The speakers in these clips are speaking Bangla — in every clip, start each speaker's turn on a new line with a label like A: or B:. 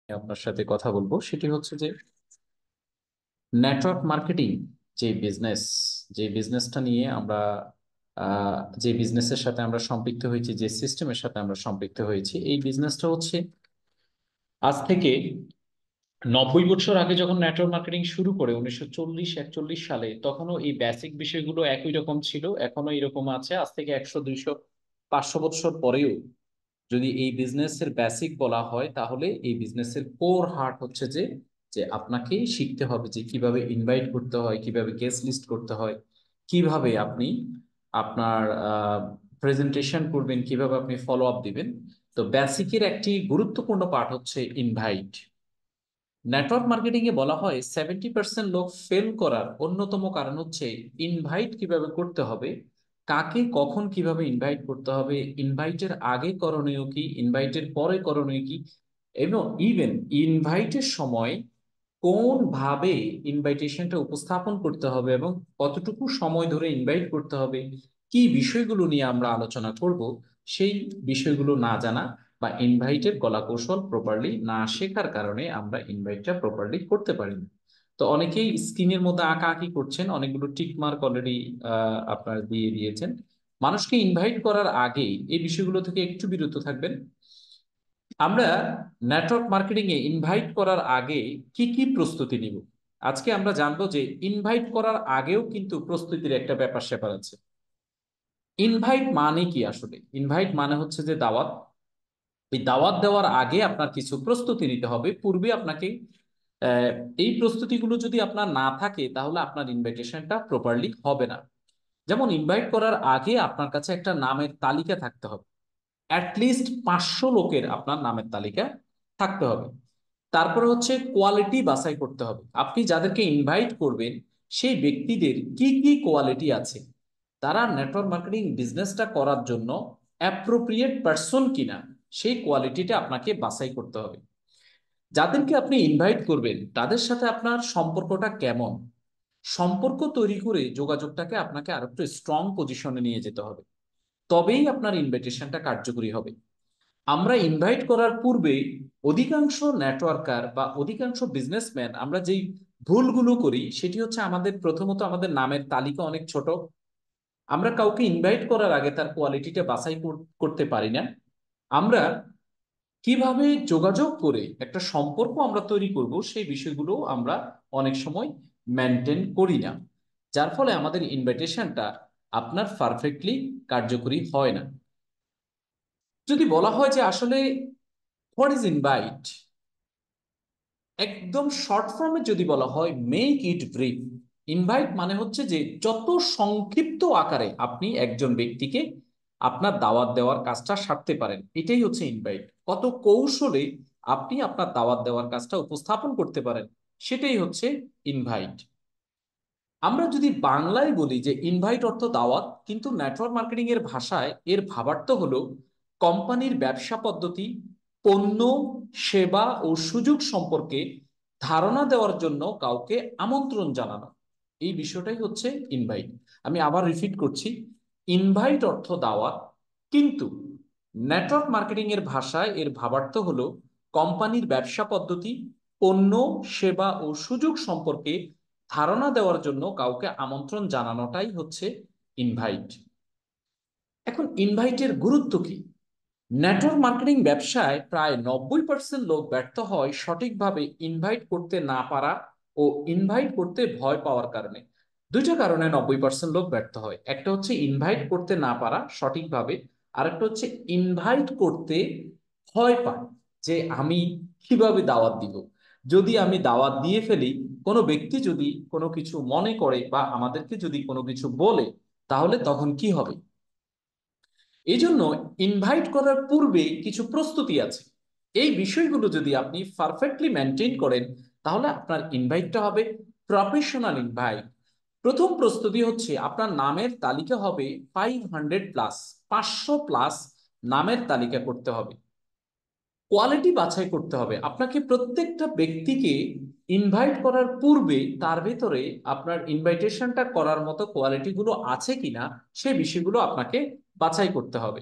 A: আপনার সাথে কথা বলবো সেটি হচ্ছে যে নেটওয়ার্ক মার্কেটিং যে বিজনেস যে বিজনেসটা নিয়ে আমরা যে বিজনেসের সাথে আমরা সম্পৃক্ত হয়েছি, যে সিস্টেমের সাথে আমরা সম্পৃক্ত হয়েছি, এই বিজনেসটা হচ্ছে আজ থেকে 90 বছর আগে যখন নেটওয়ার্ক মার্কেটিং শুরু করে 1940-41 সালে, তখনও এই বেসিক বিষয়গুলো একই রকম ছিল, এখনো এরকম আছে। আজ থেকে 100, 200, 500 বছর পরেও যদি এই বিজনেসের বেসিক বলা হয়, তাহলে এই বিজনেসের কোর হার্ট হচ্ছে যে যে আপনাকে শিখতে হবে যে কিভাবে ইনভাইট করতে হয়, কিভাবে গেস্ট লিস্ট করতে হয়, কিভাবে আপনি আপনার প্রেজেন্টেশন করবেন, কিভাবে আপনি ফলো আপ দিবেন। তো বেসিকের একটি গুরুত্বপূর্ণ পার্ট হচ্ছে ইনভাইট। নেটওয়ার্ক মার্কেটিং এ বলা হয় 70% লোক ফেল করার অন্যতম কারণ হচ্ছে ইনভাইট কিভাবে করতে হবে, কাকে কখন কিভাবে ইনভাইট করতে হবে, ইনভাইটের আগে করণীয় কি, ইনভাইটের পরে করণীয় কি, এবং ইভেন ইনভাইটের সময় কোন ভাবে ইনভাইটেশনটা উপস্থাপন করতে হবে এবং কতটুকু সময় ধরে ইনভাইট করতে হবে, কি বিষয়গুলো নিয়ে আমরা আলোচনা করব, সেই বিষয়গুলো না জানা বা ইনভাইটের কলাকৌশল প্রপারলি না শেখার কারণে আমরা ইনভাইটটা প্রপারলি করতে পারি না। তো অনেকেই স্ক্রিনের মধ্যে আঁকা আঁকি করছেন, অনেকগুলো টিক মার্ক অলরেডি আপনারা দিয়ে দিয়েছেন। মানুষকে ইনভাইট করার আগে এই বিষয়গুলো থেকে একটু বিরত থাকবেন। আমরা নেটওয়ার্ক মার্কেটিং এ ইনভাইট করার আগে কি কি প্রস্তুতি নিব, আজকে আমরা জানবো যে ইনভাইট করার আগেও কিন্তু প্রস্তুতির একটা ব্যাপার স্যাপার আছে। ইনভাইট মানে কি? আসলে ইনভাইট মানে হচ্ছে যে দাওয়াত। এই দাওয়াত দেওয়ার আগে আপনার কিছু প্রস্তুতি নিতে হবে, পূর্বে আপনাকে আহ, এই প্রস্তুতিগুলো যদি আপনার না থাকে, তাহলে আপনার ইনভাইটেশনটা প্রপারলি হবে না। যেমন ইনভাইট করার আগে আপনার কাছে একটা নামের তালিকা থাকতে হবে। অ্যাটলিস্ট 500 লোকের আপনার নামের তালিকা থাকতে হবে। তারপরে হচ্ছে কোয়ালিটি বাছাই করতে হবে। আপনি যাদেরকে ইনভাইট করবেন, সেই ব্যক্তিদের কি কি কোয়ালিটি আছে, তারা নেটওয়ার্ক মার্কেটিং বিজনেসটা করার জন্য অ্যাপ্রোপ্রিয়েট পারসন কিনা, সেই কোয়ালিটিটা আপনাকে বাছাই করতে হবে। যাদেরকে আপনি ইনভাইট করবেন তাদের সাথে আপনার সম্পর্কটা কেমন, সম্পর্ক তৈরি করে যোগাযোগটাকে আপনাকে আরো একটু স্ট্রং পজিশনে নিয়ে যেতে হবে, তবেই আপনার ইনভাইটেশনটা কার্যকরী হবে। আমরা ইনভাইট করার পূর্বে অধিকাংশ নেটওয়ার্কার বা অধিকাংশ বিজনেসম্যান আমরা যেই ভুলগুলো করি, সেটি হচ্ছে আমাদের প্রথমত আমাদের নামের তালিকা অনেক ছোট। আমরা কাউকে ইনভাইট করার আগে তার কোয়ালিটিটা বাছাই করতে পারি না। আমরা কিভাবে যোগাযোগ করে একটা সম্পর্ক আমরা তৈরি করব, সেই বিষয়গুলো আমরা অনেক সময় মেনটেন করি না, যার ফলে আমাদের ইনভাইটেশনটা আপনার পারফেক্টলি কার্যকরী হয় না। যদি বলা হয় যে আসলে হোয়াট ইজ ইনভাইট, একদম শর্ট ফর্মে যদি বলা হয়, মেক ইট ব্রিফ। ইনভাইট মানে হচ্ছে যে যত সংক্ষিপ্ত আকারে আপনি একজন ব্যক্তিকে আপনার দাওয়াত দেওয়ার কাজটা সারতে পারেন, এটাই হচ্ছে ইনভাইট। কত কৌশলে আপনি আপনার দাওয়াত দেওয়ার কাজটা উপস্থাপন করতে পারেন, সেটাই হচ্ছে ইনভাইট। আমরা যদি বাংলায় বলি যে ইনভাইট অর্থ দাওয়াত, কিন্তু নেটওয়ার্ক মার্কেটিং এর ভাষায় এর ভাবার্থ হলো কোম্পানির ব্যবসা পদ্ধতি, পণ্য, সেবা ও সুযোগ সম্পর্কে ধারণা দেওয়ার জন্য কাউকে আমন্ত্রণ জানানো। এই বিষয়টাই হচ্ছে ইনভাইট। আমি আবার রিপিট করছি, ইনভাইট অর্থ দাওয়াত, কিন্তু নেটওয়ার্ক মার্কেটিং এর ভাষায় এর ভাবার্থ হলো কোম্পানির ব্যবসা পদ্ধতি, পণ্য, সেবা ও সুযোগ সম্পর্কে ধারণা দেওয়ার জন্য কাউকে আমন্ত্রণ জানানোটাই হচ্ছে ইনভাইট। এখন ইনভাইটের গুরুত্ব কি? নেটওয়ার্ক মার্কেটিং ব্যবসায় প্রায় 90% লোক ব্যর্থ হয় সঠিকভাবে ইনভাইট করতে না পারা ও ইনভাইট করতে ভয় পাওয়ার কারণে। দুইটা কারণে 90% লোক ব্যর্থ হয়, একটা হচ্ছে ইনভাইট করতে না পারা সঠিকভাবে, আর একটা হচ্ছে ইনভাইট করতে ভয় পায়, যে আমি কিভাবে দাওয়াত দিব, যদি আমি দাওয়াত দিয়ে ফেলি, কোনো ব্যক্তি যদি কোনো কিছু মনে করে বা আমাদেরকে যদি কোনো কিছু বলে, তাহলে তখন কি হবে। এই জন্য ইনভাইট করার পূর্বে কিছু প্রস্তুতি আছে। এই বিষয়গুলো যদি আপনি পারফেক্টলি মেনটেন করেন, তাহলে আপনার ইনভাইটটা হবে প্রফেশনাল ইনভাইট। প্রথম প্রস্তুতি হচ্ছে আপনার নামের তালিকা হবে 500+, 500+ নামের তালিকা করতে হবে। কোয়ালিটি বাছাই করতে হবে, আপনাকে প্রত্যেকটা ব্যক্তিকে ইনভাইট করার পূর্বে তার ভেতরে আপনার ইনভাইটেশনটা করার মতো কোয়ালিটিগুলো আছে কিনা, সে বিষয়গুলো আপনাকে বাছাই করতে হবে।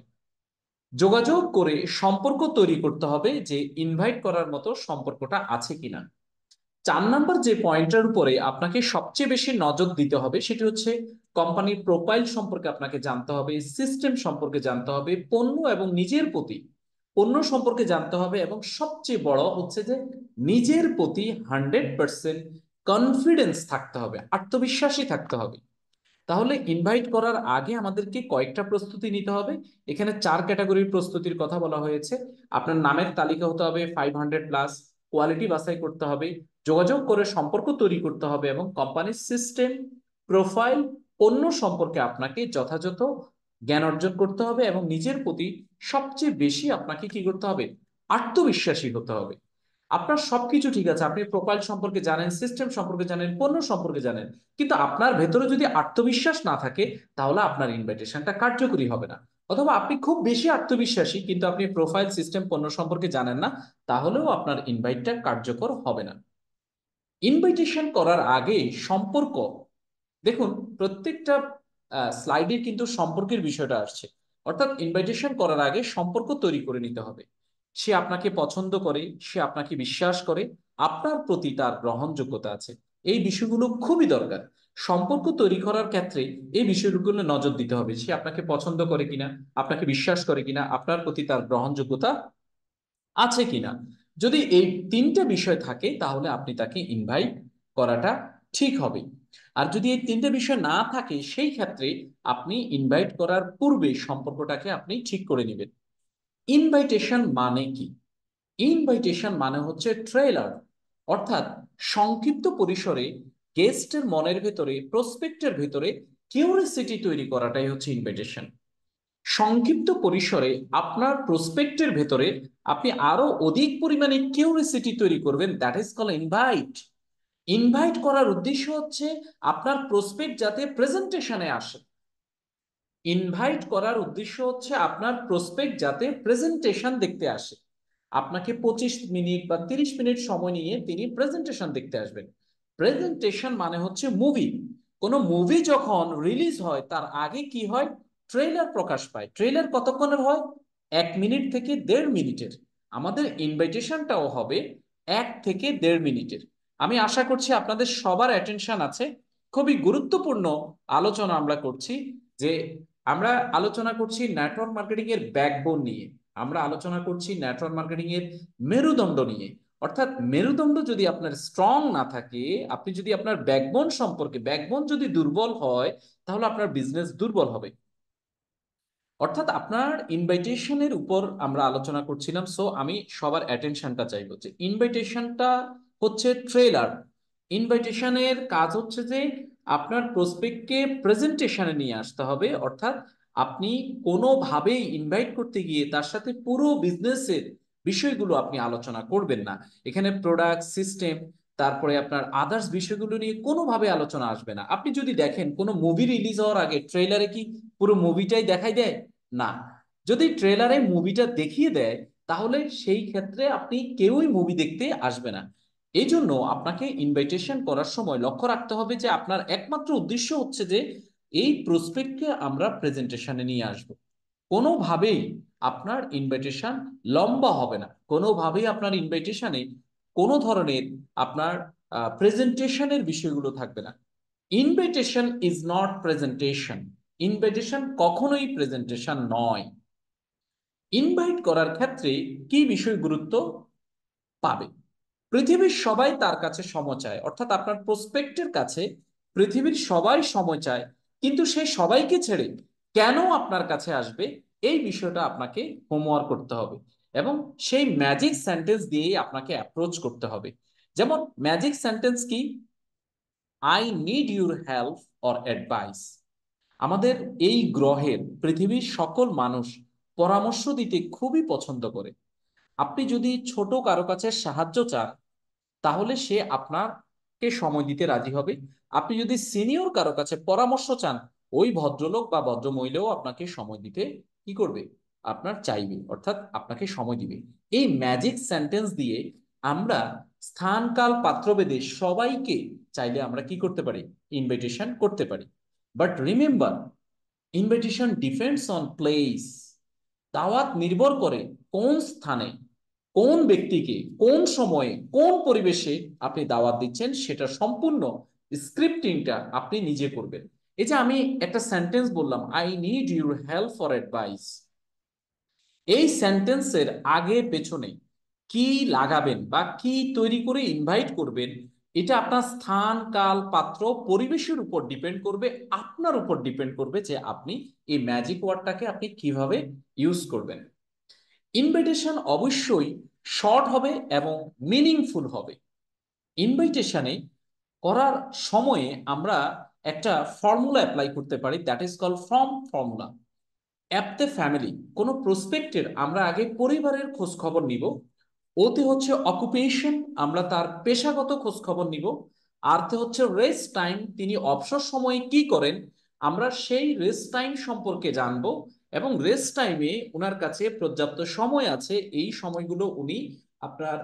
A: যোগাযোগ করে সম্পর্ক তৈরি করতে হবে যে ইনভাইট করার মতো সম্পর্কটা আছে কিনা। 4 নম্বর যে পয়েন্টটার উপরে আপনাকে সবচেয়ে বেশি নজর দিতে হবে সেটি হচ্ছে কোম্পানির প্রোফাইল সম্পর্কে আপনাকে জানতে হবে, সিস্টেম সম্পর্কে জানতে হবে, পণ্য এবং নিজের প্রতি পণ্য সম্পর্কে জানতে হবে, এবং সবচেয়ে বড় হচ্ছে যে নিজের প্রতি 100% কনফিডেন্স থাকতে হবে, আত্মবিশ্বাসী থাকতে হবে। তাহলে ইনভাইট করার আগে আমাদেরকে কয়েকটা প্রস্তুতি নিতে হবে। এখানে 4 ক্যাটাগরির প্রস্তুতির কথা বলা হয়েছে। আপনার নামের তালিকা হতে হবে 500+, কোয়ালিটি বাছাই করতে হবে, যোগাযোগ করে সম্পর্ক তৈরি করতে হবে, এবং কোম্পানির সিস্টেম, প্রোফাইল, পণ্য সম্পর্কে আপনাকে যথাযথ জ্ঞান অর্জন করতে হবে, এবং নিজের প্রতি সবচেয়ে বেশি আপনাকে কি করতে হবে, আত্মবিশ্বাসী হতে হবে। আপনার সবকিছু ঠিক আছে, আপনি প্রোফাইল সম্পর্কে জানেন, সিস্টেম সম্পর্কে জানেন, পণ্য সম্পর্কে জানেন, কিন্তু আপনার ভেতরে যদি আত্মবিশ্বাস না থাকে তাহলে আপনার ইনভাইটেশনটা কার্যকরী হবে না। অথবা আপনি খুব বেশি আত্মবিশ্বাসী কিন্তু আপনি প্রোফাইল, সিস্টেম, পণ্য সম্পর্কে জানেন না, তাহলেও আপনার ইনভাইটটা কার্যকর হবে না। ইনভাইটেশন করার আগে সম্পর্ক, দেখুন প্রত্যেকটা স্লাইডে কিন্তু সম্পর্কের বিষয়টা আসছে। অর্থাৎ ইনভাইটেশন করার আগে সম্পর্ক তৈরি করে নিতে হবে। সে আপনাকে পছন্দ করে, সে আপনাকে বিশ্বাস করে, আপনার প্রতি তার গ্রহণযোগ্যতা আছে। এই বিষয়গুলো খুবই দরকার। সম্পর্ক তৈরি করার ক্ষেত্রে এই বিষয়গুলো নজর দিতে হবে। সে আপনাকে পছন্দ করে কিনা, আপনাকে বিশ্বাস করে কিনা, আপনার প্রতি তার গ্রহণযোগ্যতা আছে কিনা। যদি এই 3টে বিষয় থাকে তাহলে আপনি তাকে ইনভাইট করাটা ঠিক হবে। আর যদি এই 3টে বিষয় না থাকে সেই ক্ষেত্রে আপনি ইনভাইট করার পূর্বে সম্পর্কটাকে আপনি ঠিক করে নেবেন। ইনভাইটেশন মানে কি? ইনভাইটেশন মানে হচ্ছে ট্রেলার, অর্থাৎ সংক্ষিপ্ত পরিসরে গেস্টের মনের ভেতরে, প্রসপেক্টের ভেতরে কিউরিসিটি তৈরি করাটাই হচ্ছে ইনভাইটেশন। সংক্ষিপ্ত পরিসরে আপনার প্রসপেক্টের ভেতরে আপনি আরো অধিক পরিমাণে কিউরিসিটি তৈরি করবেন, that is call invite. Invite করার উদ্দেশ্য হচ্ছে আপনার প্রসপেক্ট যাতে প্রেজেন্টেশনে আসে। ইনভাইট করার উদ্দেশ্য হচ্ছে আপনার প্রসপেক্ট যাতে প্রেজেন্টেশন দেখতে আসে। আপনাকে 25 মিনিট বা 30 মিনিট সময় নিয়ে তিনি প্রেজেন্টেশন দেখতে আসবেন। প্রেজেন্টেশন মানে হচ্ছে মুভি। কোনো মুভি যখন রিলিজ হয় তার আগে কি হয়, ট্রেলার প্রকাশ পায়। ট্রেলার কতক্ষণের হয়? 1 মিনিট থেকে 1.5 মিনিটের। আমাদের ইনভাইটেশনটাও হবে 1 থেকে 1.5 মিনিটের। আমি আশা করছি আপনাদের সবার অ্যাটেনশন আছে। খুবই গুরুত্বপূর্ণ আলোচনা আমরা করছি, যে আমরা আলোচনা করছি নেটওয়ার্ক মার্কেটিং এর ব্যাকবোন নিয়ে। আমরা আলোচনা করছি নেটওয়ার্ক মার্কেটিং এর মেরুদণ্ড নিয়ে। অর্থাৎ মেরুদণ্ড যদি আপনার স্ট্রং না থাকে, আপনি যদি আপনার ব্যাকবোন সম্পর্কে, ব্যাকবোন যদি দুর্বল হয় তাহলে আপনার বিজনেস দুর্বল হবে। অর্থাৎ আপনার ইনভাইটেশনের উপর আমরা আলোচনা করছিলাম। সো আমি সবার অ্যাটেনশনটা চাইবো যে ইনভাইটেশনটা হচ্ছে ট্রেলার। ইনভাইটেশনের কাজ হচ্ছে যে আপনার প্রসপেক্টকে প্রেজেন্টেশনে নিয়ে আসতে হবে। অর্থাৎ আপনি কোনোভাবেই ইনভাইট করতে গিয়ে তার সাথে পুরো বিজনেসের বিষয়গুলো আপনি আলোচনা করবেন না। এখানে প্রোডাক্ট, সিস্টেম, তারপরে আপনার আদার্স বিষয়গুলো নিয়ে কোনোভাবে আলোচনা আসবে না। আপনি যদি দেখেন কোনো মুভি রিলিজ হওয়ার আগে ট্রেলারে কি পুরো মুভিটাই দেখাই দেয়? না। যদি ট্রেলারে মুভিটা দেখিয়ে দেয় তাহলে সেই ক্ষেত্রে আপনি কেউই মুভি দেখতে আসবে না। এই জন্য আপনাকে ইনভাইটেশন করার সময় লক্ষ্য রাখতে হবে যে আপনার একমাত্র উদ্দেশ্য হচ্ছে যে এই প্রসপেক্টকে আমরা প্রেজেন্টেশনে নিয়ে আসব। কোনোভাবেই আপনার ইনভাইটেশন লম্বা হবে না, কোনোভাবেই আপনার ইনভাইটেশনে কোনো ধরনের আপনার প্রেজেন্টেশনের বিষয়গুলো থাকবে না। Invitation is not presentation. Invitation কখনোই প্রেজেন্টেশন নয়। ইনভাইট করার ক্ষেত্রে কি বিষয় গুরুত্ব পাবে? পৃথিবীর সবাই তার কাছে সময় চায়, অর্থাৎ আপনার প্রসপেক্টের কাছে পৃথিবীর সবাই সময় চায়, কিন্তু সে সবাইকে ছেড়ে কেন আপনার কাছে আসবে এই বিষয়টা আপনাকে হোমওয়ার্ক করতে হবে, এবং সেই ম্যাজিক সেন্টেন্স দিয়েই আপনাকে অ্যাপ্রোচ করতে হবে। যেমন ম্যাজিক সেন্টেন্স কি? I need your help or advice. আমাদের এই গ্রহের পৃথিবীর সকল মানুষ পরামর্শ দিতে খুবই পছন্দ করে। আপনি যদি ছোট কারো কাছে সাহায্য চান তাহলে সে আপনাকে সময় দিতে রাজি হবে। আপনি যদি সিনিয়র কারো কাছে পরামর্শ চান, ওই ভদ্রলোক বা ভদ্রমহিলাও আপনাকে সময় দিতে কি করবে, আপনার চাইবে, অর্থাৎ আপনাকে সময় দিবে। এই ম্যাজিক সেন্টেন্স দিয়ে আমরা স্থান কাল পাত্রভেদে সবাইকে চাইলে আমরা কি করতে পারি, ইনভিটেশন করতে পারি। But remember, invitation depends on place. দাওয়াত নির্ভর করে কোন স্থানে, কোন ব্যক্তিকে, কোন সময়ে, কোন পরিবেশে আপনি দাওয়াত দিচ্ছেন, সেটা সম্পূর্ণ স্ক্রিপ্টিংটা আপনি নিজে করবেন। এই যে আমি একটা সেন্টেন্স বললাম, I need your help for advice, এই সেন্টেন্সের আগে পেছনে কি লাগাবেন বা কি তৈরি করে ইনভাইট করবেন, এটা আপনার স্থান, কাল, পাত্র, পরিবেশের উপর ডিপেন্ড করবে, আপনার উপর ডিপেন্ড করবে যে আপনি এই ম্যাজিক ওয়ার্ডটাকে আপনি কিভাবে ইউজ করবেন। ইনভাইটেশন অবশ্যই শর্ট হবে এবং মিনিংফুল হবে। ইনভাইটেশনে করার সময়ে আমরা একটা ফর্মুলা অ্যাপ্লাই করতে পারি, that is call from formula. App the family, কোনো প্রসপেক্টের আমরা আগে পরিবারের খোঁজ খবর নিব। ওতে হচ্ছে অকুপেশন, আমরা তার পেশাগত খোঁজ খবর নিব। আরতে হচ্ছে রেস্ট টাইম, তিনি অবসর সময়ে কি করেন, আমরা সেই রেস্ট টাইম সম্পর্কে জানবো। এবং রেস্ট টাইমে ওনার কাছে পর্যাপ্ত সময় আছে, এই সময়গুলো উনি আপনার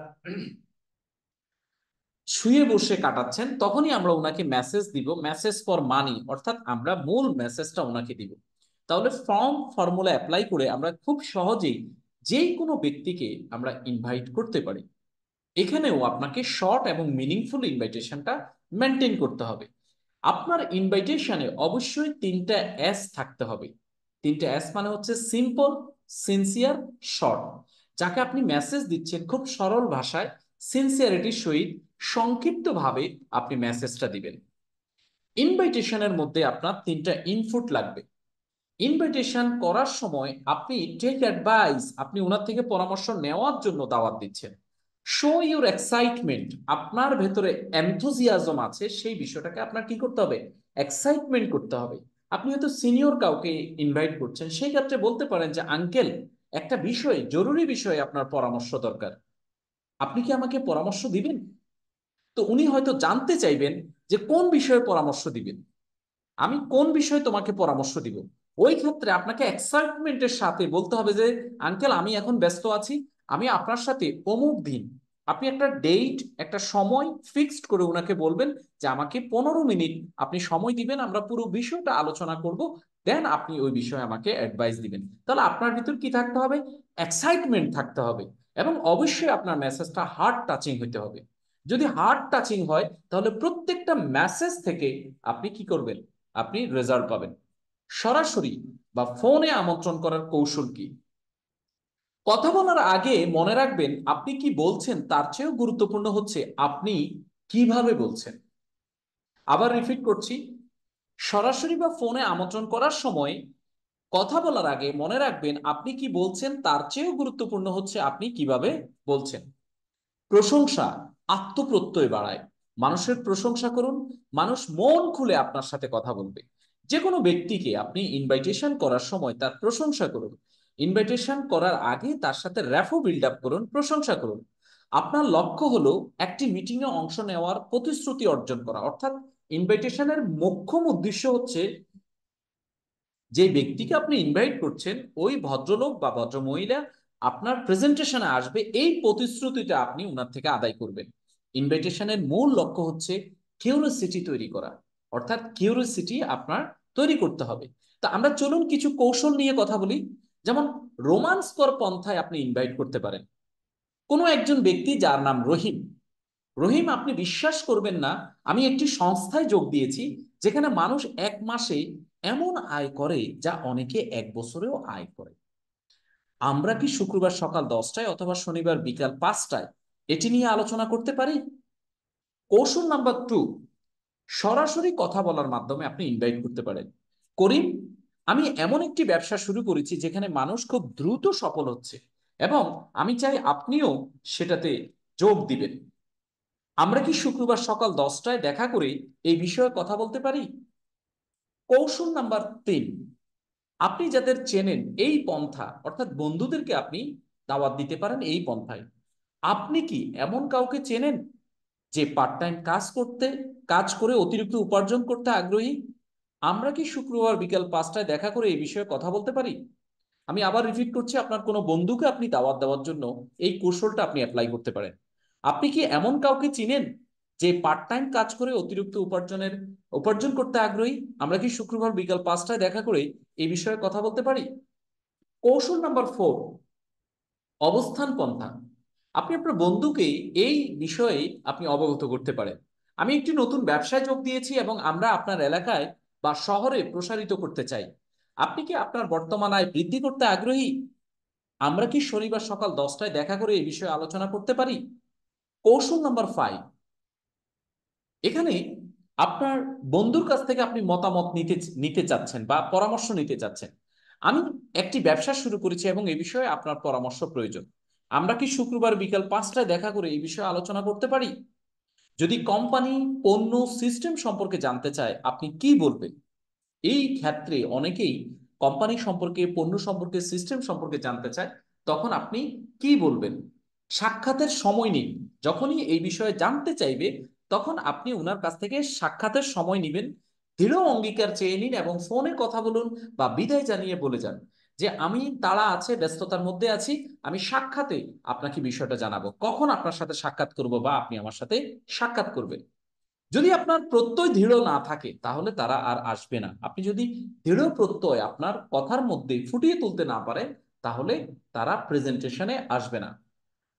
A: শুয়ে বসে কাটাচ্ছেন, তখনই আমরা ওনাকে মেসেজ দিব, মেসেজ ফর মানি, অর্থাৎ আমরা মূল মেসেজটা ওনাকে দিব। তাহলে ফর্ম ফর্মুলা অ্যাপ্লাই করে আমরা খুব সহজেই যে কোনো ব্যক্তিকে আমরা ইনভাইট করতে পারি। এখানেও আপনাকে শর্ট এবং মিনিংফুল ইনভাইটেশনটা মেনটেন করতে হবে। আপনার ইনভাইটেশনে অবশ্যই তিনটা এস থাকতে হবে। তিনটা এস মানে হচ্ছে সিম্পল, সিনসিয়ার, শর্ট। যাকে আপনি মেসেজ দিচ্ছেন খুব সরল ভাষায়, সিনসিয়ারিটির সহিত সংক্ষিপ্তভাবে আপনি মেসেজটা দিবেন। ইনভাইটেশনের মধ্যে আপনার তিনটা ইনপুট লাগবে। ইনভাইটেশন করার সময় আপনি টেক অ্যাডভাইস, আপনি ওনার থেকে পরামর্শ নেওয়ার জন্য দাওয়াত দিচ্ছেন। শো ইউর এক্সাইটমেন্ট, আপনার ভেতরে এনথুজিয়াজম আছে, সেই বিষয়টাকে আপনার কি করতে হবে, এক্সাইটমেন্ট করতে হবে। আপনি হয়তো সিনিয়র কাউকে ইনভাইট করছেন, সেই ক্ষেত্রে বলতে পারেন যে আঙ্কেল, একটা বিষয়, জরুরি বিষয়ে আপনার পরামর্শ দরকার, আপনি কি আমাকে পরামর্শ দিবেন? তো উনি হয়তো জানতে চাইবেন যে কোন বিষয়ে পরামর্শ দিবেন, আমি কোন বিষয়ে তোমাকে পরামর্শ দিব। ওই ক্ষেত্রে আপনাকে এক্সাইটমেন্টের সাথে বলতে হবে যে আঙ্কেল, আমি এখন ব্যস্ত আছি, আমি আপনার সাথে অমুক দিন, আপনি একটা ডেট, একটা সময় ফিক্সড করে ওনাকে বলবেন যে আমাকে 15 মিনিট আপনি সময় দিবেন, আমরা পুরো বিষয়টা আলোচনা করব, দেন আপনি ওই বিষয়ে আমাকে অ্যাডভাইস দিবেন। তাহলে আপনার ভিতর কি থাকতে হবে, এক্সাইটমেন্ট থাকতে হবে। এবং অবশ্যই আপনার মেসেজটা হার্ট টাচিং হতে হবে। যদি হার্ট টাচিং হয়, তাহলে প্রত্যেকটা মেসেজ থেকে আপনি কি করবেন, আপনি রেজাল্ট পাবেন। সরাসরি বা ফোনে আমন্ত্রণ করার কৌশল কি? কথা বলার আগে মনে রাখবেন, আপনি কি বলছেন তার চেয়েও গুরুত্বপূর্ণ হচ্ছে আপনি কিভাবে বলছেন। আবার রিপিট করছি, সরাসরি বা ফোনে আমন্ত্রণ করার সময় কথা বলার আগে মনে রাখবেন, আপনি কি বলছেন তার চেয়েও গুরুত্বপূর্ণ হচ্ছে আপনি কিভাবে বলছেন। প্রশংসা আত্মপ্রত্যয় বাড়ায়। মানুষের প্রশংসা করুন, মানুষ মন খুলে আপনার সাথে কথা বলবে। যে কোনো ব্যক্তিকে আপনি ইনভাইটেশন করার সময় তার প্রশংসা করুন। ইনভাইটেশন করার আগে তার সাথে র্যাপো বিল্ড আপ করুন, প্রশংসা করুন। আপনার লক্ষ্য হলো একটি মিটিংয়ে অংশ নেওয়ার প্রতিশ্রুতি অর্জন করা, অর্থাৎ ইনভাইটেশনের মোক্ষম উদ্দেশ্য হচ্ছে যে ব্যক্তিকে আপনি ইনভাইট করছেন, ওই ভদ্রলোক বা ভদ্রমহিলা আপনার প্রেজেন্টেশনে আসবে, এই প্রতিশ্রুতিটা আপনি ওনার থেকে আদায় করবেন। ইনভাইটেশনের মূল লক্ষ্য হচ্ছে কিউরিওসিটি তৈরি করা, অর্থাৎ কিউরিওসিটি আপনার তৈরি করতে হবে। তা আমরা চলুন কিছু কৌশল নিয়ে কথা বলি। যেমন রোমান্সকর পন্থায় আপনি ইনভাইট করতে পারেন কোনো একজন ব্যক্তি যার নাম রহিম। রহিম, আপনি বিশ্বাস করবেন না, আমি একটি সংস্থায় যোগ দিয়েছি যেখানে মানুষ 1 মাসে এমন আয় করে যা অনেকে 1 বছরেও আয় করে। আমরা কি শুক্রবার সকাল 10টায় অথবা শনিবার বিকাল 5টায় এটি নিয়ে আলোচনা করতে পারি? কৌশল নাম্বার 2, সরাসরি কথা বলার মাধ্যমে আপনি ইনভাইট করতে পারেন। করিম, আমি এমন একটি ব্যবসা শুরু করেছি যেখানে মানুষ খুব দ্রুত সফল হচ্ছে এবং আমি চাই আপনিও সেটাতে যোগ দিবেন। আমরা কি শুক্রবার সকাল 10টায় দেখা করে এই বিষয়ে কথা বলতে পারি? কৌশল নাম্বার 3, আপনি যাদের চেনেন এই পন্থা, অর্থাৎ বন্ধুদেরকে আপনি দাওয়াত দিতে পারেন এই পন্থায়। আপনি কি এমন কাউকে চেনেন যে পার্ট টাইম কাজ করে অতিরিক্ত উপার্জন করতে আগ্রহী? আমরা কি শুক্রবার বিকাল 5টায় দেখা করে এই বিষয়ে কথা বলতে পারি? আমি আবার রিপিট করছি, আপনার কোনো বন্ধুকে আপনি দাওয়াত দেওয়ার জন্য এই কৌশলটা আপনি অ্যাপ্লাই করতে পারেন। আপনি কি এমন কাউকে চিনেন যে পার্ট টাইম কাজ করে অতিরিক্ত উপার্জন করতে আগ্রহী? আমরা কি শুক্রবার বিকাল 5টায় দেখা করে এই বিষয়ে কথা বলতে পারি? কৌশল নাম্বার 4, অবস্থান পন্থা। আপনি আপনার বন্ধুকে এই বিষয়ে আপনি অবগত করতে পারেন, আমি একটি নতুন ব্যবসায় যোগ দিয়েছি এবং আমরা আপনার এলাকায় বা শহরে প্রসারিত করতে চাই। আপনি কি আপনার বর্তমান আয় বৃদ্ধি করতে আগ্রহী? আমরা কি শনিবার সকাল 10টায় দেখা করে এই বিষয়ে আলোচনা করতে পারি? কৌশল নাম্বার 5, এখানে আপনার বন্ধুর কাছ থেকে আপনি মতামত নিতে নিতে চাচ্ছেন বা পরামর্শ নিতে চাচ্ছেন। আমি একটি ব্যবসা শুরু করেছি এবং এই বিষয়ে আপনার পরামর্শ প্রয়োজন। আমরা কি শুক্রবার বিকাল 5টায় দেখা করে এই বিষয়ে আলোচনা করতে পারি? যদি কোম্পানি পণ্য সিস্টেম সম্পর্কে জানতে চায়, আপনি কি বলবেন? এই ক্ষেত্রে অনেকেই কোম্পানি সম্পর্কে, পণ্য সম্পর্কে, সিস্টেম সম্পর্কে জানতে চায়, তখন আপনি কি বলবেন? সাক্ষাতের সময় নিন। যখনই এই বিষয়ে জানতে চাইবে, তখন আপনি ওনার কাছ থেকে সাক্ষাতের সময় নেবেন, দৃঢ় অঙ্গীকার চেয়ে নিন এবং ফোনে কথা বলুন বা বিদায় জানিয়ে বলে যান যে আমি তাড়া আছে, ব্যস্ততার মধ্যে আছি, আমি সাক্ষাতে আপনাকে বিষয়টা জানাবো, কখন আপনার সাথে সাক্ষাৎ করব বা আপনি আমার সাথে সাক্ষাৎ করবেন। যদি আপনার প্রত্যয় দৃঢ় না থাকে তাহলে তারা আর আসবে না। আপনি যদি দৃঢ় প্রত্যয় আপনার কথার মধ্যে ফুটিয়ে তুলতে না পারেন, তাহলে তারা প্রেজেন্টেশনে আসবে না।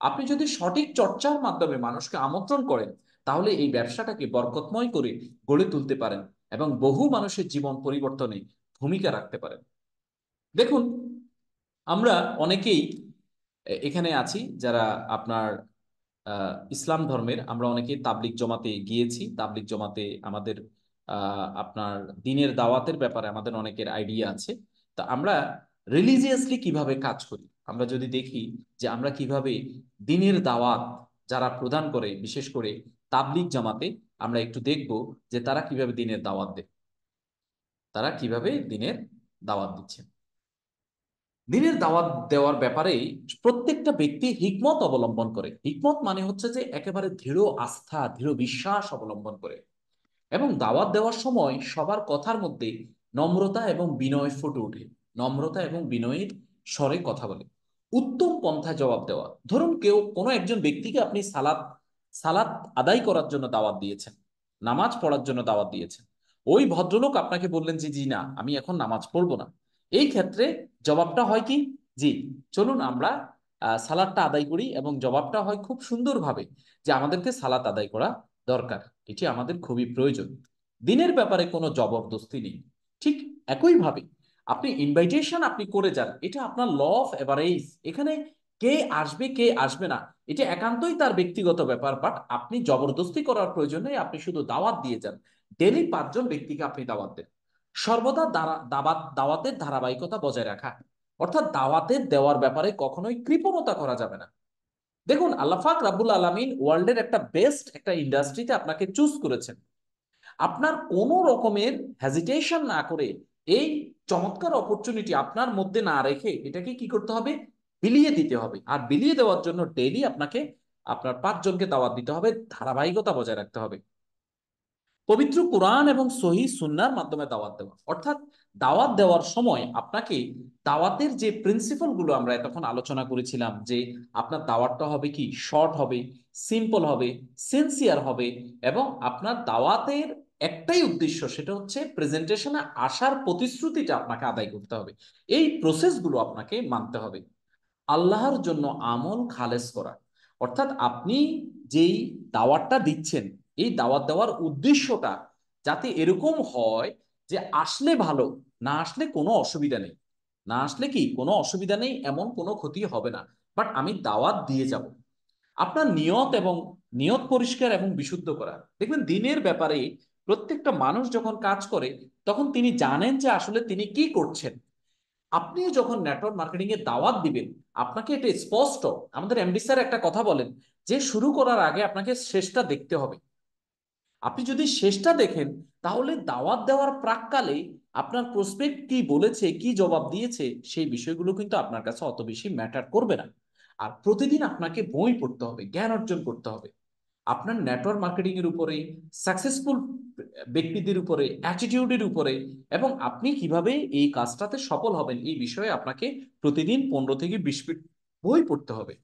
A: আপনি যদি সঠিক চর্চার মাধ্যমে মানুষকে আমন্ত্রণ করেন, তাহলে এই ব্যবসাটাকে বরকতময় করে গড়ে তুলতে পারেন এবং বহু মানুষের জীবন পরিবর্তনে ভূমিকা রাখতে পারেন। দেখুন, আমরা অনেকেই এখানে আছি যারা আপনার ইসলাম ধর্মের, আমরা অনেকে তাবলিগ জমাতে গিয়েছি। তাবলিগ জমাতে আমাদের আপনার দিনের দাওয়াতের ব্যাপারে আমাদের অনেকের আইডিয়া আছে। তা আমরা রিলিজিয়াসলি কিভাবে কাজ করি, আমরা যদি দেখি যে আমরা কিভাবে দিনের দাওয়াত যারা প্রদান করে, বিশেষ করে তাবলিগ জামাতে, আমরা একটু দেখব যে তারা কিভাবে দিনের দাওয়াত দেয়, তারা কিভাবে দিনের দাওয়াত দিচ্ছে। দিনের দাওয়াত দেওয়ার ব্যাপারে প্রত্যেকটা ব্যক্তি হিকমত অবলম্বন করে। হিকমত মানে হচ্ছে যে একেবারে দৃঢ় আস্থা, দৃঢ় বিশ্বাস অবলম্বন করে এবং দাওয়াত দেওয়ার সময় সবার কথার মধ্যে নম্রতা এবং বিনয় ফুটে ওঠে। নম্রতা এবং বিনয়ের স্বরে কথা বলে। উত্তম পন্থায় জবাব দেওয়া। ধরুন কোনো একজন ব্যক্তিকে আপনি সালাত সালাত আদায় করার জন্য দাওয়াত দিয়েছেন, নামাজ পড়ার জন্য দাওয়াত দিয়েছেন। ওই ভদ্রলোক আপনাকে বললেন যে জি না, আমি এখন নামাজ পড়বো না। এই ক্ষেত্রে জবাবটা হয় কি, জি, চলুন আমরা সালাতটা আদায় করি, এবং জবাবটা হয় খুব সুন্দরভাবে যে আমাদেরকে সালাত আদায় করা দরকার, এটি আমাদের খুবই প্রয়োজন। দিনের ব্যাপারে কোনো জবরদস্তি নেই। ঠিক একইভাবে আপনি ইনভাইটেশন আপনি করে যান, এটা আপনার ল অফ এভারেজ। এখানে কে আসবে কে আসবে না এটা একান্তই তার ব্যক্তিগত ব্যাপার, বাট আপনি জবরদস্তি করার প্রয়োজন নেই, আপনি শুধু দাওয়াত দিয়ে যান। ডেলি 5জন ব্যক্তিকে আপনি দাওয়াত দেন। সর্বদা দাওয়াতের ধারাবাহিকতা বজায় রাখা, অর্থাৎ দাওয়াতের দেওয়ার ব্যাপারে কখনোই কৃপণতা করা যাবে না। দেখুন, আল্লাহ পাক রাব্বুল আলামিন ওয়ার্ল্ডের একটা বেস্ট একটা ইন্ডাস্ট্রিতে আপনাকে চুজ করেছেন। আপনার কোনো রকমের হেজিটেশন না করে এই চমৎকার অপরচুনিটি আপনার মধ্যে না রেখে এটাকে কি করতে হবে, বিলিয়ে দিতে হবে। আর বিলিয়ে দেওয়ার জন্য ডেইলি আপনাকে আপনার 5জনকে দাওয়াত দিতে হবে, ধারাবাহিকতা বজায় রাখতে হবে। পবিত্র কোরআন এবং সহিহ সুন্নাহর মাধ্যমে দাওয়াত দেওয়া, অর্থাৎ দাওয়াত দেওয়ার সময় আপনাকে দাওয়াতের যে প্রিন্সিপাল গুলো আমরা এতক্ষণ আলোচনা করেছিলাম, যে আপনার দাওয়াতটা হবে কি, শর্ট হবে, সিম্পল হবে, সিনসিয়ার হবে, এবং আপনার দাওয়াতের একটাই উদ্দেশ্য, সেটা হচ্ছে প্রেজেন্টেশনে আসার প্রতিশ্রুতিটা আপনাকে আদায় করতে হবে। এই প্রসেসগুলো আপনাকে মানতে হবে। আল্লাহর জন্য আমল খালেস করা, অর্থাৎ আপনি যেই দাওয়াতটা দিচ্ছেন, এই দাওয়াত দেওয়ার উদ্দেশ্যটা যাতে এরকম হয় যে আসলে ভালো, না আসলে কোনো অসুবিধা নেই। না আসলে কি কোনো অসুবিধা নেই, এমন কোনো ক্ষতি হবে না, বাট আমি দাওয়াত দিয়ে যাব। আপনার নিয়ত এবং নিয়ত পরিষ্কার এবং বিশুদ্ধ করা। দেখবেন দিনের ব্যাপারে প্রত্যেকটা মানুষ যখন কাজ করে, তখন তিনি জানেন যে আসলে তিনি কি করছেন। আপনিও যখন নেটওয়ার্ক মার্কেটিং এর দাওয়াত দিবেন, আপনাকে এটা স্পষ্ট, আমাদের এমডি স্যার একটা কথা বলেন যে শুরু করার আগে আপনাকে শেষটা দেখতে হবে। আপনি যদি শেষটা দেখেন, তাহলে দাওয়াত দেওয়ার প্রাককালে আপনার প্রসপেক্ট কি বলেছে, কি জবাব দিয়েছে, সেই বিষয়গুলো কিন্তু আপনার কাছে অত বেশি ম্যাটার করবে না। আর প্রতিদিন আপনাকে বই পড়তে হবে, জ্ঞান অর্জন করতে হবে আপনার নেটওয়ার্ক মার্কেটিং এর উপরে, সাকসেসফুল ব্যক্তিদের উপরে, অ্যাটিটিউডের উপরে, এবং আপনি কিভাবে এই কাজটাতে সফল হবেন এই বিষয়ে আপনাকে প্রতিদিন 15 থেকে 20 মিনিট বই পড়তে হবে।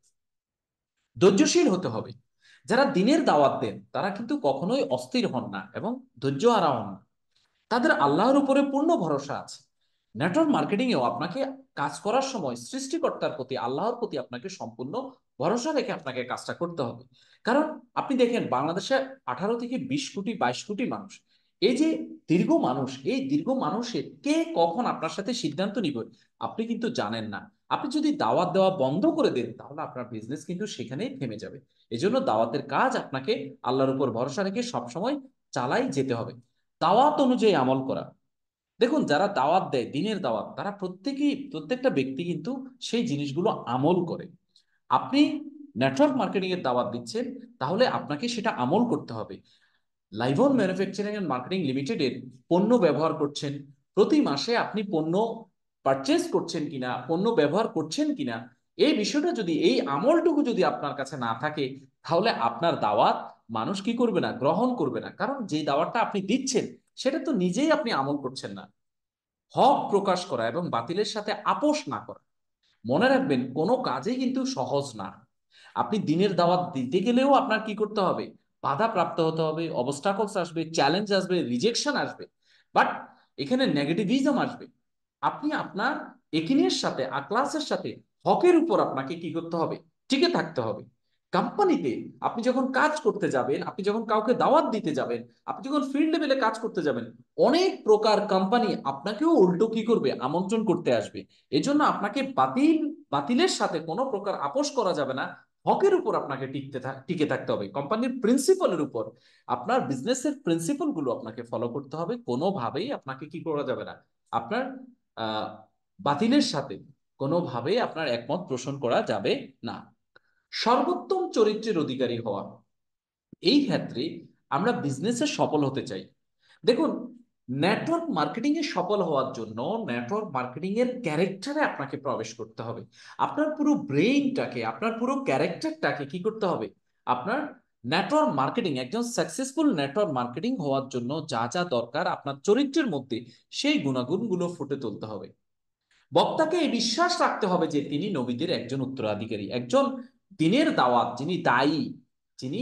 A: ধৈর্যশীল হতে হবে। যারা দিনের দাওয়াত দেন তারা কিন্তু কখনোই অস্থির হন না এবং ধৈর্য হারা হন না। তাদের আল্লাহর উপরে পূর্ণ ভরসা আছে। নেটওয়ার্ক মার্কেটিং এও আপনাকে কাজ করার সময় সৃষ্টিকর্তার প্রতি, আল্লাহর প্রতি আপনাকে সম্পূর্ণ ভরসা রেখে আপনাকে কাজটা করতে হবে। কারণ আপনি দেখেন বাংলাদেশে 18 থেকে 20 কোটি 22 কোটি মানুষ, এই যে দীর্ঘ মানুষ, এই দীর্ঘ মানুষের কে কখন আপনার সাথে সিদ্ধান্ত নিবে আপনি কিন্তু জানেন না। আপনি যদি দাওয়াত দেওয়া বন্ধ করে দেন তাহলে আপনার বিজনেস কিন্তু সেখানেই থেমে যাবে। এজন্য দাওয়াতের কাজ আপনাকে আল্লাহর উপর ভরসা রেখে সবসময় চালাই যেতে হবে। দাওয়াত অনুযায়ী আমল করা, দেখুন যারা দাওয়াত দেয় দিনের দাওয়াত, তারা প্রত্যেকটা ব্যক্তি কিন্তু সেই জিনিসগুলো আমল করে। আপনি নেটওয়ার্ক মার্কেটিং এর দাওয়াত দিচ্ছেন, তাহলে আপনাকে সেটা আমল করতে হবে। লাইভন ম্যানুফ্যাকচারিং এন্ড মার্কেটিং লিমিটেডের পণ্য ব্যবহার করছেন, প্রতি মাসে আপনি পণ্য পারচেজ করছেন কিনা, পণ্য ব্যবহার করছেন কিনা, এই বিষয়টা যদি, এই আমলটুকু যদি আপনার কাছে না থাকে, তাহলে আপনার দাওয়াত মানুষ কি করবে না, গ্রহণ করবে না। কারণ যে দাওয়াতটা আপনি দিচ্ছেন সেটা তো নিজেই আপনি আমল করছেন না। হক প্রকাশ করা এবং বাতিলের সাথে আপোষ না করা, মনে রাখবেন কোনো কাজই কিন্তু সহজ না। আপনি দিনের দাওয়াত দিতে গেলেও আপনার কি করতে হবে, বাধা প্রাপ্ত হতে হবে, অবস্টাকলস আসবে, চ্যালেঞ্জ আসবে, রিজেকশন আসবে, বাট এখানে নেগেটিভিজম আসবে। আপনি আপনার একিনের সাথে, আক্লাসের সাথে, হকের উপর আপনাকে কি করতে হবে, টিকে থাকতে হবে। কোম্পানিতে আপনি যখন কাজ করতে যাবেন, আপনি যখন কাউকে দাওয়াত দিতে যাবেন, আপনি যখন ফিল্ড লেভেলে কাজ করতে যাবেন, অনেক প্রকার কোম্পানি আপনাকেও উল্টো কি করবে, আমন্ত্রণ করতে আসবে। এজন্য আপনাকে বাতিলের সাথে কোনো প্রকার আপোষ করা যাবে না। হকের উপর আপনাকে টিকে থাকতে হবে, কোম্পানির প্রিন্সিপালের উপর, আপনার বিজনেসের প্রিন্সিপাল গুলো আপনাকে ফলো করতে হবে। কোনোভাবেই আপনাকে কি করা যাবে না, আপনার আহ বাতিলের সাথে কোনোভাবেই আপনার একমত পোষণ করা যাবে না। সর্বোত্তম চরিত্রের অধিকারী হওয়া, এই ক্ষেত্রে আমরা বিজনেসে সফল হতে চাই। দেখুন, নেটওয়ার্ক মার্কেটিং এ সফল হওয়ার জন্য নেটওয়ার্ক মার্কেটিং এর ক্যারেক্টারে আপনাকে প্রবেশ করতে হবে। আপনার পুরো ব্রেইনটাকে, আপনার পুরো ক্যারেক্টারটাকে কি করতে হবে, আপনার নেটওয়ার্ক মার্কেটিং, একজন সাকসেসফুল নেটওয়ার্ক মার্কেটিং হওয়ার জন্য যা যা দরকার আপনার চরিত্রের মধ্যে সেই গুণাগুণগুলো ফুটে তুলতে হবে। বক্তাকে এই বিশ্বাস রাখতে হবে যে তিনি নবীদের একজন উত্তরাধিকারী, একজন দিনের দাওয়াত যিনি দায়ী, যিনি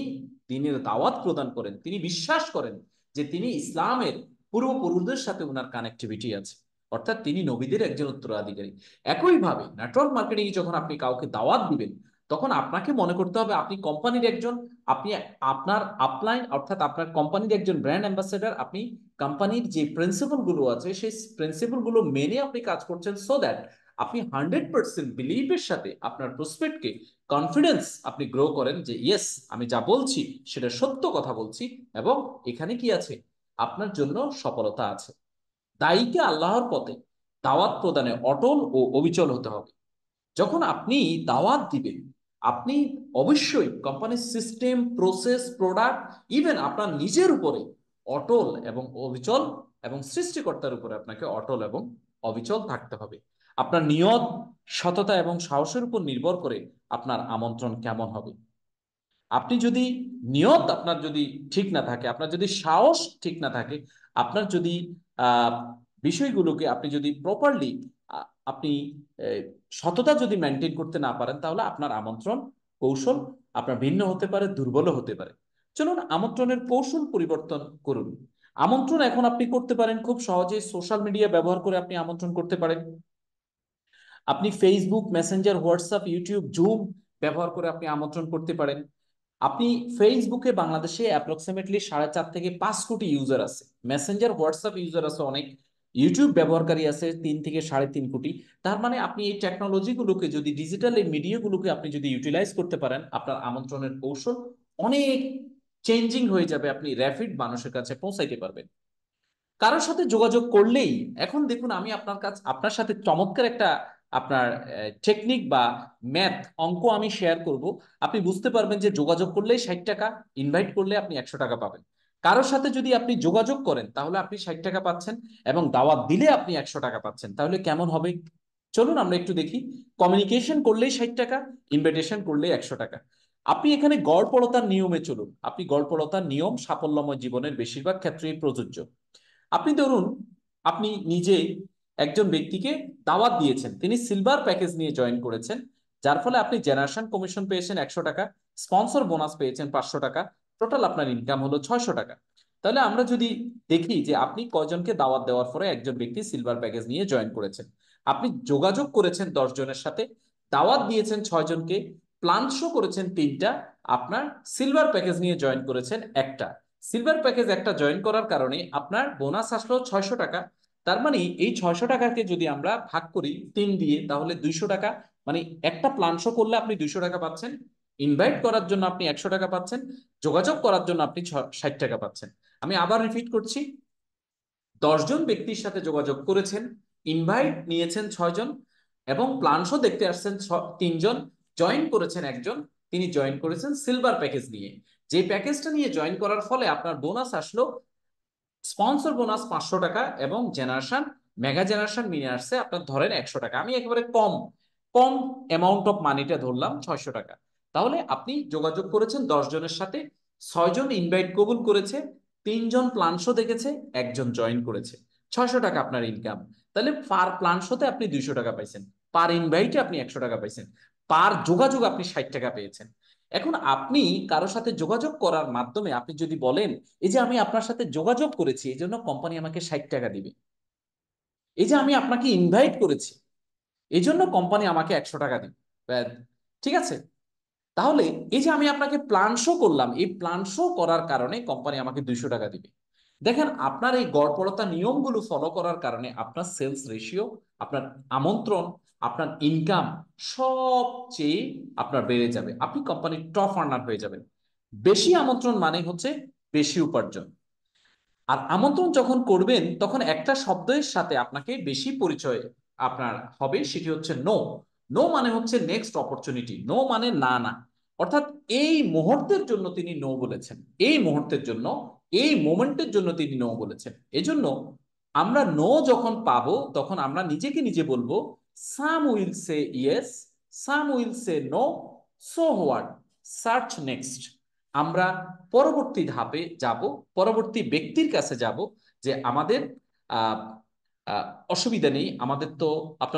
A: দিনের দাওয়াত প্রদান করেন, তিনি বিশ্বাস করেন যে তিনি ইসলামের পূর্বপুরুষদের সাথে ওনার কানেক্টিভিটি আছে, অর্থাৎ তিনি নবীদের একজন উত্তরাধিকারী। একইভাবে নেটওয়ার্ক মার্কেটিং যখন আপনি কাউকে দাওয়াত দিবেন, তখন আপনাকে মনে করতে হবে আপনি কোম্পানির একজন, আপনি আপনার আপলাইন অর্থাৎ আপনার কোম্পানির একজন ব্র্যান্ড অ্যাম্বাসেডর, আপনি কোম্পানির যে প্রিন্সিপাল গুলো আছে সেই প্রিন্সিপাল গুলো মেনে আপনি কাজ করছেন, সো দ্যাট আপনি 100% বিলিভের সাথে আপনার প্রসপেক্টকে কনফিডেন্স আপনি গ্রো করেন যে ইয়েস, আমি যা বলছি সেটা সত্য কথা বলছি, এবং এখানে কি আছে, আপনার জন্য সফলতা আছে। দায়ীকে আল্লাহর পথে দাওয়াত প্রদানে অটল ও অবিচল হতে হবে। যখন আপনি দাওয়াত দিবেন, আপনি অবশ্যই কোম্পানির সিস্টেম, প্রসেস, প্রোডাক্ট, ইভেন আপনার নিজের উপরে অটল এবং অবিচল, এবং সৃষ্টিকর্তার উপরে আপনাকে অটল এবং অবিচল থাকতে হবে। আপনার নিয়ত, সততা এবং সাহসের উপর নির্ভর করে আপনার আমন্ত্রণ কেমন হবে। আপনি যদি, নিয়ত আপনার যদি ঠিক না থাকে, আপনার যদি সাহস ঠিক না থাকে, আপনার যদি আহ বিষয়গুলোকে আপনি যদি প্রপারলি আপনি আহ, সততা যদি মেনটেন করতে না পারেন, তাহলে আপনার আমন্ত্রণ কৌশল আপনার ভিন্ন হতে পারে, দুর্বলও হতে পারে। চলুন আমন্ত্রণের কৌশল পরিবর্তন করুন। আমন্ত্রণ এখন আপনি করতে পারেন খুব সহজে, সোশ্যাল মিডিয়া ব্যবহার করে আপনি আমন্ত্রণ করতে পারেন। আপনি Facebook, Messenger, WhatsApp, YouTube, zoom ব্যবহার করে আপনি আমন্ত্রণ করতে পারেন। আপনি ফেসবুকে বাংলাদেশে অ্যাপ্রক্সিমেটলি 4.5 থেকে 5 কোটি ইউজার আছে, মেসেঞ্জার হোয়াটসঅ্যাপ ইউজার আছে অনেক, ইউটিউব ব্যবহারকারী আছে 3 থেকে 3.5 কোটি। তার মানে আপনি এই টেকনোলজিগুলোকে যদি, ডিজিটাল এই মিডিয়াগুলোকে আপনি যদি ইউটিলাইজ করতে পারেন, আপনার আমন্ত্রণের কৌশল অনেক চেঞ্জিং হয়ে যাবে, আপনি র্যাপিড মানুষের কাছে পৌঁছাইতে পারবেন। কারোর সাথে যোগাযোগ করলেই, এখন দেখুন আমি আপনার সাথে চমৎকার একটা আপনার টেকনিক বা ম্যাথ অঙ্ক আমি শেয়ার করব। আপনি বুঝতে পারবেন যে যোগাযোগ করলেই 60 টাকা, ইনভাইট করলে আপনি 100 টাকা পাবেন। কারোর সাথে যদি আপনি যোগাযোগ করেন তাহলে আপনি 60 টাকা পাচ্ছেন, এবং দাওয়াত দিলে আপনি 100 টাকা পাচ্ছেন, তাহলে কেমন হবে চলুন আমরা একটু দেখি। কমিউনিকেশন করলেই 60 টাকা, ইনভাইটেশন করলেই 100 টাকা। আপনি এখানে গড়পড়তার নিয়মে চলুন, আপনি গড়পড়তার নিয়ম সাফল্যময় জীবনের বেশিরভাগ ক্ষেত্রেই প্রযোজ্য। আপনি ধরুন, আপনি নিজে একজন ব্যক্তিকে দাওয়াত দিয়েছেন, তিনি সিলভার প্যাকেজ নিয়ে জয়েন করেছেন, যার ফলে আপনি জেনারেশন কমিশন পেয়েছেন 100 টাকা, স্পন্সর বোনাস পেয়েছেন 500 টাকা, টোটাল আপনার ইনকাম হলো 600 টাকা। তাহলে আমরা যদি দেখি যে আপনি কয়জনকে দাওয়াত দেওয়ার পরে একজন ব্যক্তি সিলভার প্যাকেজ নিয়ে জয়েন করেছেন, আপনি যোগাযোগ করেছেন 10 জনের সাথে, দাওয়াত দিয়েছেন 6 জনকে, প্ল্যান শো করেছেন 3টা, আপনার সিলভার প্যাকেজ নিয়ে জয়েন করেছেন একটা। সিলভার প্যাকেজ একটা জয়েন করার কারণে আপনার বোনাস আসলো 600 টাকা। তার মানে এই 600 টাকাকে যদি আমরা ভাগ করি 3 দিয়ে, তাহলে 200 টাকা। মানে একটা প্ল্যান শো করলে আপনি 200 টাকা পাচ্ছেন, ইনভাইট করার জন্য আপনি 100 টাকা পাচ্ছেন, যোগাযোগ করার জন্য আপনি 60 টাকা পাচ্ছেন। আমি আবার রিপিট করছি, 10 জন ব্যক্তির সাথে যোগাযোগ করেছেন, ইনভাইট নিয়েছেন 6 জন, এবং প্ল্যান শো দেখতে আসছেন 3 জন, জয়েন করেছেন একজন, তিনি জয়েন করেছেন সিলভার প্যাকেজ নিয়ে। যে প্যাকেজটা নিয়ে জয়েন করার ফলে আপনার বোনাস আসলো, স্পন্সর বোনাস 500 টাকা, এবং জেনারেশন, মেগা জেনারেশন নিয়ে আসছে আপনার ধরেন 100 টাকা। আমি একেবারে কম কম অ্যামাউন্ট অফ মানিটা ধরলাম 600 টাকা। তাহলে আপনি যোগাযোগ করেছেন 10 জনের সাথে, 6 জন ইনভাইট কবুল করেছে, 3 জন প্ল্যান শো দেখেছে, একজন জয়েন করেছে, 600 টাকা আপনার ইনকাম। তাহলে পার প্ল্যান শোতে আপনি 200 টাকা পাইছেন, পার ইনভাইটে আপনি 100 টাকা পাইছেন, পার যোগাযোগ আপনি 60 টাকা পেয়েছেন। এখন আপনি কারোর সাথে যোগাযোগ করার মাধ্যমে আপনি যদি বলেন, এই যে আমি আপনার সাথে যোগাযোগ করেছি এই জন্য কোম্পানি আমাকে 60 টাকা দিবে, এই যে আমি আপনাকে ইনভাইট করেছি এই জন্য কোম্পানি আমাকে 100 টাকা দিবে, ঠিক আছে? তাহলে এই যে আমি আপনাকে প্ল্যান শো করলাম, এই প্ল্যান শো করার কারণে কোম্পানি আমাকে 200 টাকা দিবে। দেখেন আপনার এই গড়পড়তা নিয়মগুলো ফলো করার কারণে আপনার সেলস রেশিও, আপনার আমন্ত্রণ, আপনার ইনকাম সবচেয়ে আপনার বেড়ে যাবে, আপনি কোম্পানির টপ আর্নার হয়ে যাবেন। বেশি আমন্ত্রণ মানে হচ্ছে বেশি উপার্জন। আর আমন্ত্রণ যখন করবেন তখন একটা শব্দের সাথে আপনাকে বেশি পরিচয় আপনার হবে, সেটি হচ্ছে নো। নো মানে হচ্ছে নেক্সট অপরচুনিটি, নো মানে না না, অর্থাৎ এই মুহূর্তের জন্য তিনি নো বলেছেন, এই মুহূর্তের জন্য, এই মোমেন্টের জন্য তিনি নো বলেছেন। এজন্য আমরা নো যখন পাবো তখন আমরা নিজেকে নিজে বলবো, some will say yes, some will say no, so what, search next. আমরা পরবর্তী ধাপে যাব, পরবর্তী ব্যক্তির কাছে যাব, যে আমাদের আহ আহ, অসুবিধা নেই, আমাদের তো আপনার